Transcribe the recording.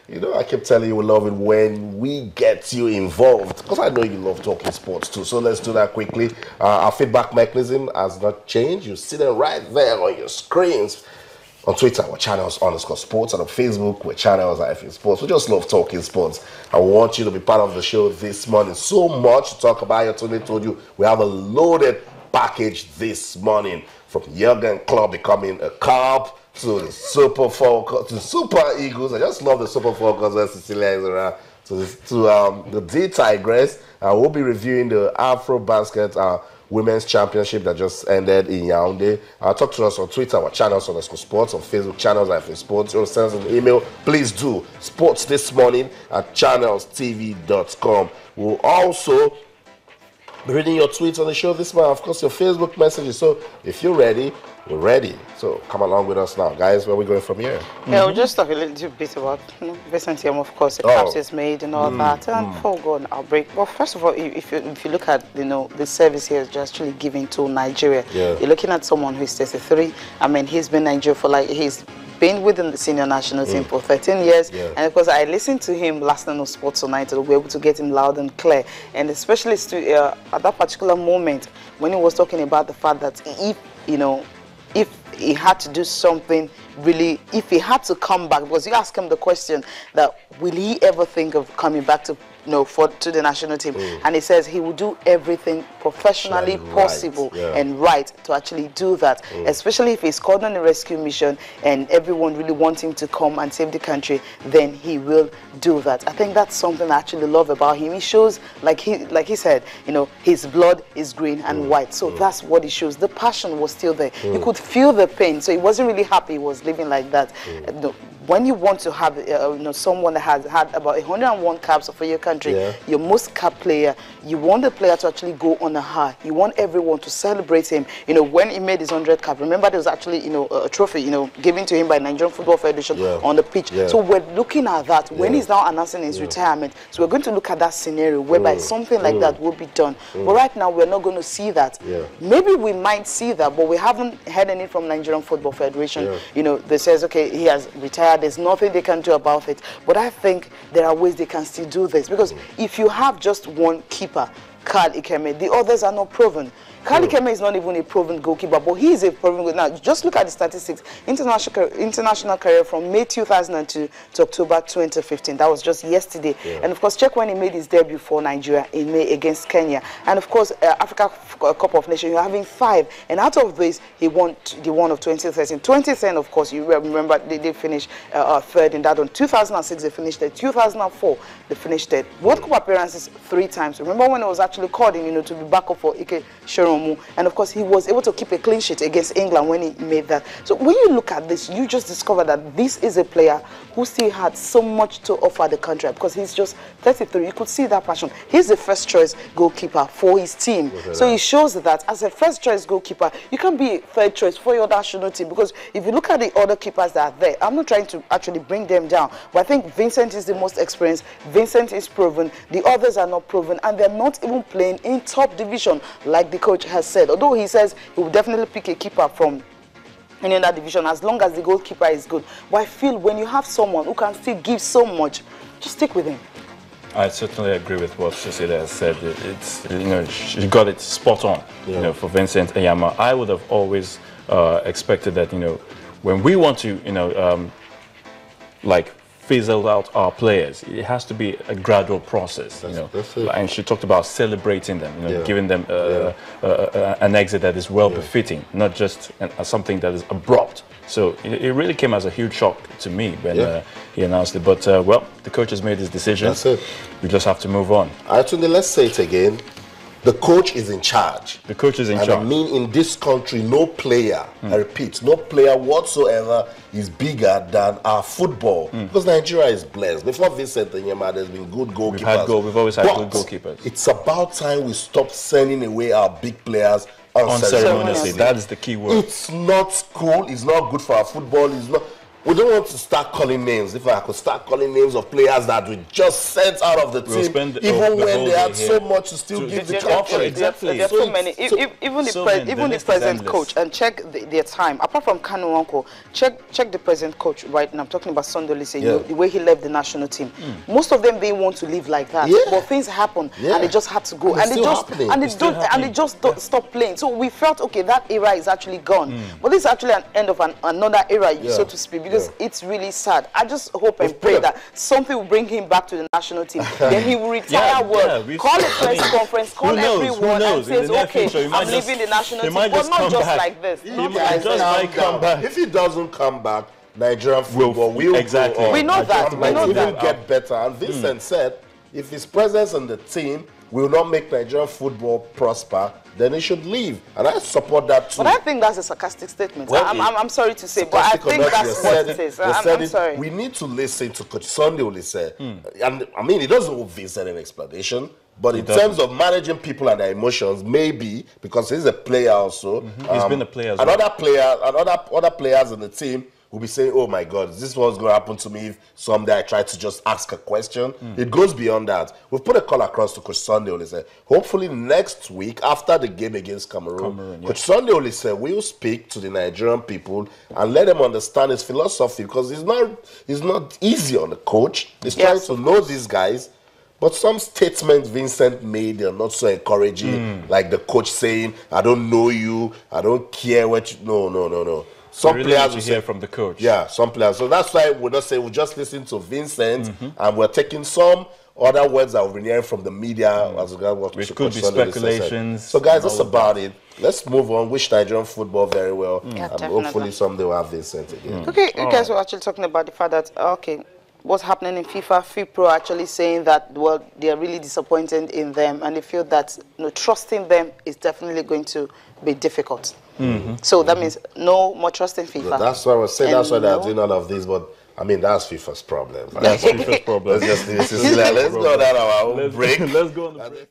You know, I keep telling you we love it when we get you involved, because I know you love talking sports too. So let's do that quickly. Our feedback mechanism has not changed. You see them right there on your screens. On Twitter, we're channels_sports, and on Facebook, we're channels_sports. We just love talking sports. I want you to be part of the show this morning. So much to talk about. Tony told you we have a loaded package this morning, from Jurgen Klopp becoming a Carp to the Super Falcons, to Super Eagles. I just love the Super Falcons when Cecilia is around. To the D Tigress. We'll be reviewing the Afro Basket Women's Championship that just ended in Yaoundé. Talk to us on Twitter, our channels_sports, on Facebook, channels_sports. You want to send us an email, please do. sportsthismorning@channelstv.com. We'll also be reading your tweets on the show this morning, of course, your Facebook messages. So if you're ready, we're ready. So come along with us now. Guys, where are we going from here? Yeah, we'll just talk a little bit about Vincent Enyeama, of course, the caps is made and all that. And before we go on our break, well, first of all, if you look at, the service here is just actually given to Nigeria. Yeah. You're looking at someone who's 33. I mean, he's been in Nigeria for he's been within the senior national team for 13 years. Yeah. And of course, I listened to him last night on Sports Tonight to be able to get him loud and clear. And especially at that particular moment when he was talking about the fact that if he had to do something really, if he had to come back, because you ask him the question that will he ever think of coming back to the national team, and he says he will do everything professionally possible and right to actually do that, especially if he's called on a rescue mission and everyone really wants him to come and save the country, then he will do that. I think that's something I actually love about him. He shows, like he said, his blood is green and white, so that's what he shows. The passion was still there. You could feel the pain, so he wasn't really happy he was living like that. When you want to have someone that has had about 101 caps for your country, your most cap player, you want the player to actually go on a high. You want everyone to celebrate him. When he made his 100 cap, remember there was actually a trophy given to him by Nigerian Football Federation on the pitch. So we're looking at that when he's now announcing his retirement. So we're going to look at that scenario whereby something like that will be done. But right now we're not going to see that. Maybe we might see that, but we haven't heard any from Nigerian Football Federation. They says, okay, he has retired. There's nothing they can do about it. But I think there are ways they can still do this, because if you have just one keeper, Carl Ikeme, the others are not proven. Carl Ikeme is not even a proven goalkeeper, but he is a proven goalkeeper. Now, just look at the statistics. International career from May 2002 to October 2015. That was just yesterday. And of course, check when he made his debut for Nigeria in May against Kenya. And of course, Africa Cup of Nations, you're having 5. And out of this, he won the one of 2013. 2010, of course, you remember they finished third in that one. 2006, they finished third. 2004, they finished third. World Cup appearances 3 times. Remember when it was actually called in, to be backup for Ike Sharon. And of course, he was able to keep a clean sheet against England when he made that. So when you look at this, you just discover that this is a player who still had so much to offer the country, because he's just 33. You could see that passion. He's the first choice goalkeeper for his team. So he shows that as a first choice goalkeeper, you can be a third choice for your national team, because if you look at the other keepers that are there, I'm not trying to actually bring them down, but I think Vincent is the most experienced. Vincent is proven. The others are not proven, and they're not even playing in top division like the coach has said. Although he says he will definitely pick a keeper from any other division as long as the goalkeeper is good. But I feel when you have someone who can still give so much, just stick with him. I certainly agree with what Cecilia has said. It's she got it spot on. For Vincent Enyeama, I would have always expected that when we want to fizzle out our players, it has to be a gradual process. And she talked about celebrating them, giving them an exit that is well befitting, not just something that is abrupt. So it really came as a huge shock to me when he announced it. But well, the coach has made his decision. That's it. We just have to move on. Actually, let's say it again. The coach is in charge. The coach is in charge. I mean, in this country, no player, I repeat, no player whatsoever is bigger than our football. Because Nigeria is blessed. Before Vincent Enyeama, there's been good goalkeepers. We've always had good goalkeepers. It's about time we stop sending away our big players unceremoniously. That is the key word. It's not cool. It's not good for our football. It's not. we don't want to start calling names. If I could start calling names of players that we just sent out of the team, even when they had so much to still give the country. Exactly. There are so many. Even the present coach, and check their time. Apart from Kanu Wanko, check the present coach right now. I'm talking about Oliseh, the way he left the national team. Most of them didn't want to live like that, but things happen, and they just had to go, and they just don't stop playing. So we felt, okay, that era is actually gone, but this is actually an end of another era, so to speak, because it's really sad. I just hope and pray that something will bring him back to the national team. Then he will retire call a press conference, call everyone and says, okay, I'm leaving the national team, but not just like this. He might come back. If he doesn't come back, Nigerian football will go on. We know that. We know that. Get better. And Vincent said, if his presence on the team will not make Nigerian football prosper, then he should leave. And I support that too. But I think that's a sarcastic statement. Well, I'm sorry to say, but I think that's what it is. I'm sorry. We need to listen to Coach Sunday Oliseh. And I mean, he doesn't owe Vincent an explanation. But in terms of managing people and their emotions, maybe, because he's a player also. He's been a player as well. Other players in the team will be saying, oh my God, is this what's going to happen to me if someday I try to just ask a question? It goes beyond that. We've put a call across to Coach Sunday Oliseh. Hopefully next week, after the game against Cameroon, Coach Sunday Oliseh will speak to the Nigerian people and let them understand his philosophy, because it's not easy on the coach. He's trying to know these guys. But some statements Vincent made are not so encouraging, like the coach saying, I don't know you, I don't care what you... No. Some really players will hear from the coach. Yeah, some players. So that's why we'll not say we'll just listen to Vincent, and we're taking some other words that we've been hearing from the media, as regards what which could be speculations. So guys, that's about it. Let's move on. Wish Nigerian football very well. Yeah, and hopefully someday we'll have Vincent again. Okay, you guys were actually talking about the fact that, okay, what's happening in FIFA, FIPRO actually saying that, well, they're really disappointed in them, and they feel that trusting them is definitely going to be difficult. So that means no more trust in FIFA. Yeah, that's why I was saying, that's why they're doing all of this, but I mean, that's FIFA's problem. That's FIFA's problem. Let's just let's go down our own break. Let's go on the break.